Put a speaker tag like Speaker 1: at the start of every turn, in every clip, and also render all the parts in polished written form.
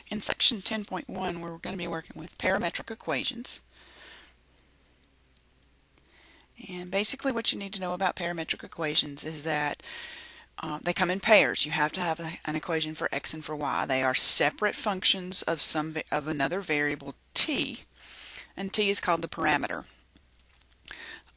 Speaker 1: In section 10.1, we're going to be working with parametric equations. And basically what you need to know about parametric equations is that they come in pairs. You have to have an equation for x and for y. They are separate functions of another variable t, and t is called the parameter.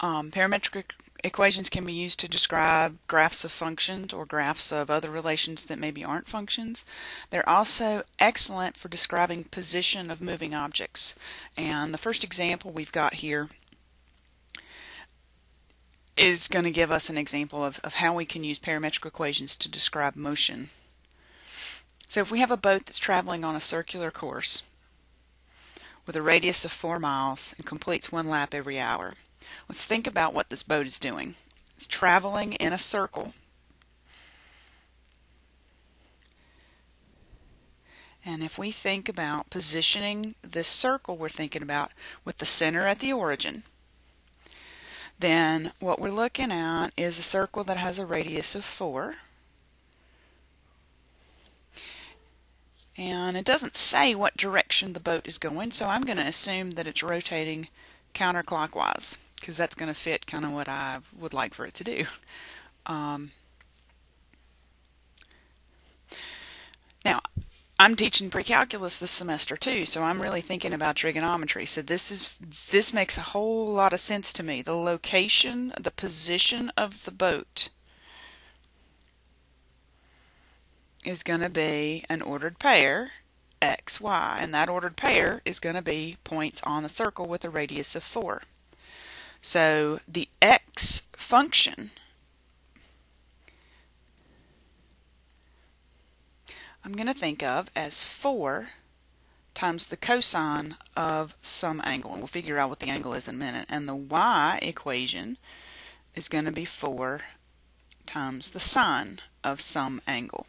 Speaker 1: Parametric equations can be used to describe graphs of functions or graphs of other relations that maybe aren't functions. They're also excellent for describing position of moving objects. And the first example we've got here is going to give us an example of how we can use parametric equations to describe motion. So if we have a boat that's traveling on a circular course with a radius of 4 miles and completes 1 lap every hour, let's think about what this boat is doing. It's traveling in a circle. And if we think about positioning this circle, we're thinking about with the center at the origin. Then what we're looking at is a circle that has a radius of 4. And it doesn't say what direction the boat is going, so I'm going to assume that it's rotating counterclockwise, because that's going to fit kind of what I would like for it to do. Now, I'm teaching pre-calculus this semester too, so I'm really thinking about trigonometry. So this makes a whole lot of sense to me. The location, the position of the boat is going to be an ordered pair, x, y, and that ordered pair is going to be points on the circle with a radius of 4. So the x function, I'm going to think of as 4 times the cosine of some angle. And we'll figure out what the angle is in a minute. And the y equation is going to be 4 times the sine of some angle.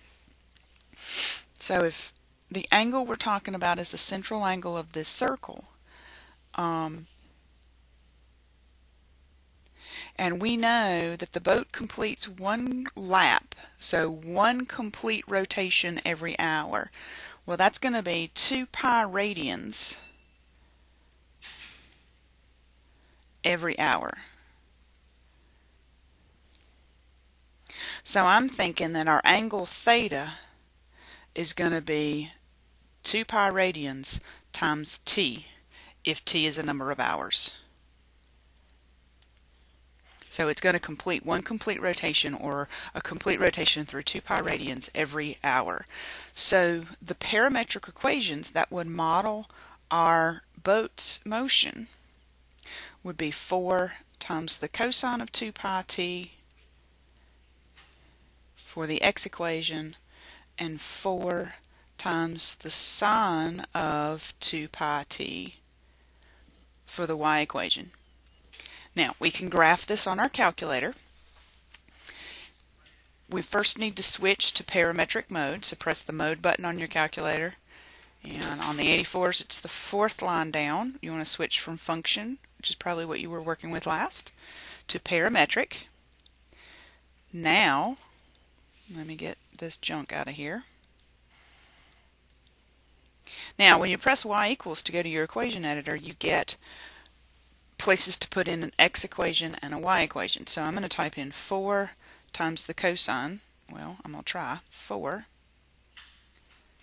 Speaker 1: So if the angle we're talking about is the central angle of this circle, and we know that the boat completes 1 lap, so 1 complete rotation every hour. Well, that's going to be 2 pi radians every hour. So I'm thinking that our angle theta is going to be 2 pi radians times t, if t is a number of hours. So it's going to complete 1 complete rotation, or a complete rotation through 2 pi radians every hour. So the parametric equations that would model our boat's motion would be 4 times the cosine of 2 pi t for the x equation, and 4 times the sine of 2 pi t for the y equation. Now, we can graph this on our calculator. We first need to switch to parametric mode, so press the mode button on your calculator. And on the 84s, it's the 4th line down. You want to switch from function, which is probably what you were working with last, to parametric. Now, let me get this junk out of here. Now, when you press y equals to go to your equation editor, you get places to put in an x equation and a y equation. So I'm going to type in 4 times the cosine. Well, I'm going to try 4.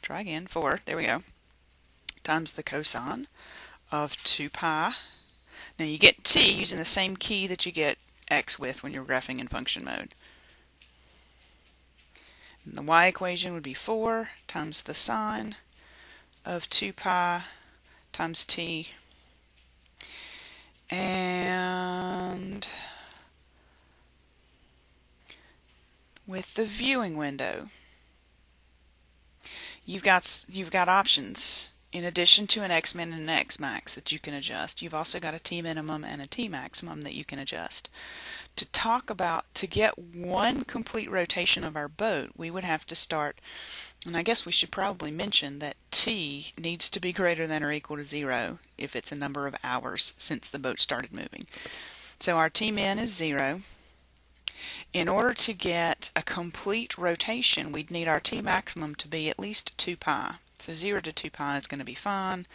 Speaker 1: Try again. 4. There we go. Times the cosine of 2 pi. Now you get t using the same key that you get x with when you're graphing in function mode. And the y equation would be 4 times the sine of 2 pi times t. And with the viewing window, you've got options in addition to an x-min and an x-max that you can adjust. You've also got a t-minimum and a t-maximum that you can adjust. To get 1 complete rotation of our boat, we would have to start, and I guess we should probably mention that t needs to be greater than or equal to 0 if it's a number of hours since the boat started moving. So our t-min is 0. In order to get a complete rotation, we'd need our t-maximum to be at least 2 pi. So 0 to 2 pi is going to be fine.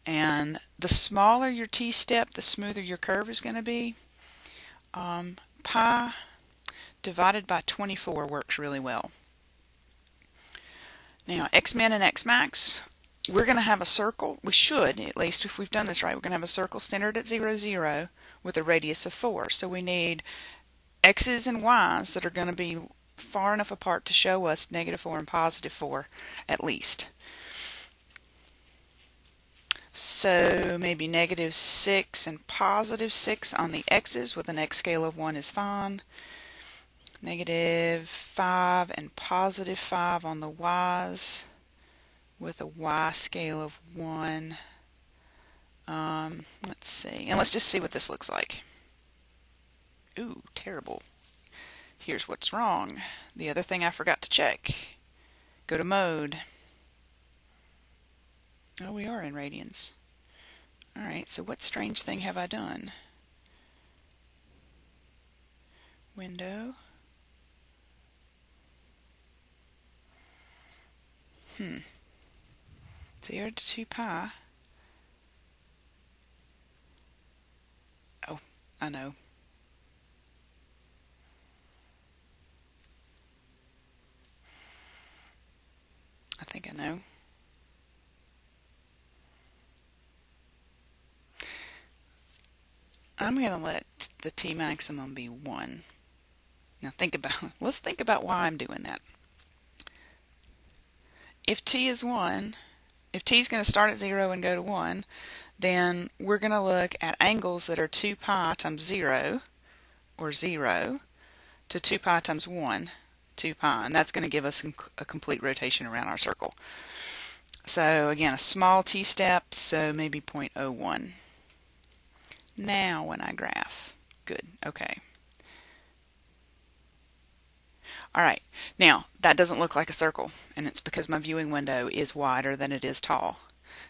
Speaker 1: And the smaller your t-step, the smoother your curve is going to be. Pi divided by 24 works really well. Now, x-min and x-max, we're going to have a circle. We should, at least if we've done this right, we're going to have a circle centered at 0, 0 with a radius of 4. So we need x's and y's that are going to be far enough apart to show us -4 and +4 at least. So maybe -6 and +6 on the x's with an x scale of 1 is fine. -5 and +5 on the y's with a y scale of 1. Let's see. And let's just see what this looks like. Ooh, terrible. Here's what's wrong. The other thing I forgot to check. Go to mode. Oh, we are in radians. Alright, so what strange thing have I done? Window. 0 to 2 pi. Oh, I know. I think I know. I'm going to let the T maximum be 1. Now let's think about why I'm doing that. If T is 1, if T is going to start at 0 and go to 1, then we're going to look at angles that are 2 pi times 0, or 0, to 2 pi times 1, 2 pi, and that's going to give us a complete rotation around our circle. So again, a small t-step, so maybe 0.01. Now when I graph, good, okay. Alright, now that doesn't look like a circle, and it's because my viewing window is wider than it is tall.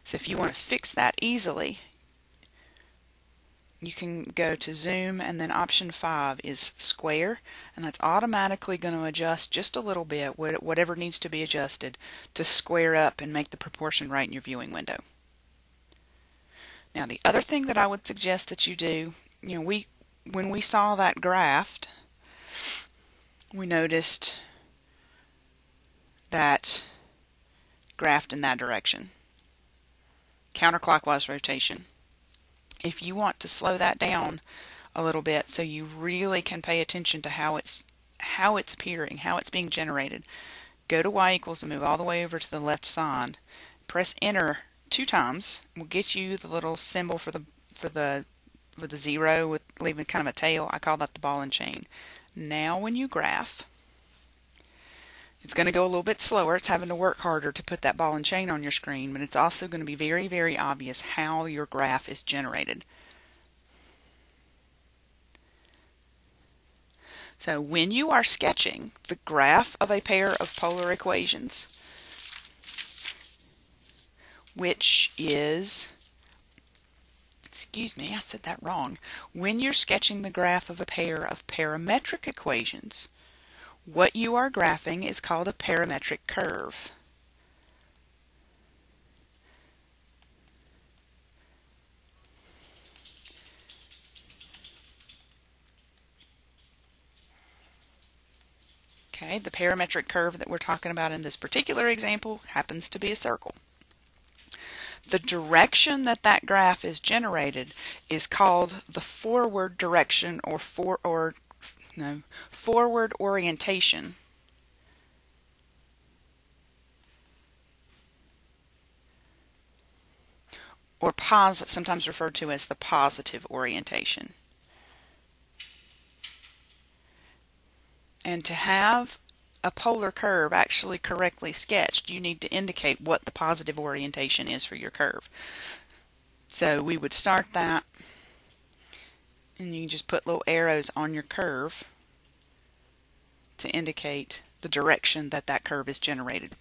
Speaker 1: So if you want to fix that easily, you can go to zoom, and then option 5 is square, and that's automatically going to adjust just a little bit, whatever needs to be adjusted, to square up and make the proportion right in your viewing window. Now the other thing that I would suggest that you do, when we saw that graph, we noticed that graphed in that direction, counterclockwise rotation. If you want to slow that down a little bit so you really can pay attention to how it's appearing, how it's being generated, go to y equals and move all the way over to the left side. Press enter 2 times. We'll get you the little symbol for the 0 with leaving kind of a tail. I call that the ball and chain. Now when you graph, it's going to go a little bit slower. It's having to work harder to put that ball and chain on your screen, but it's also going to be very, very obvious how your graph is generated. So when you are sketching the graph of a pair of polar equations, which is, excuse me, I said that wrong. When you're sketching the graph of a pair of parametric equations, what you are graphing is called a parametric curve. Okay, the parametric curve that we're talking about in this particular example happens to be a circle. The direction that that graph is generated is called the forward direction, or forward orientation. Or sometimes referred to as the positive orientation. And to have a polar curve actually correctly sketched, you need to indicate what the positive orientation is for your curve. So we would start that, and you can just put little arrows on your curve to indicate the direction that that curve is generated.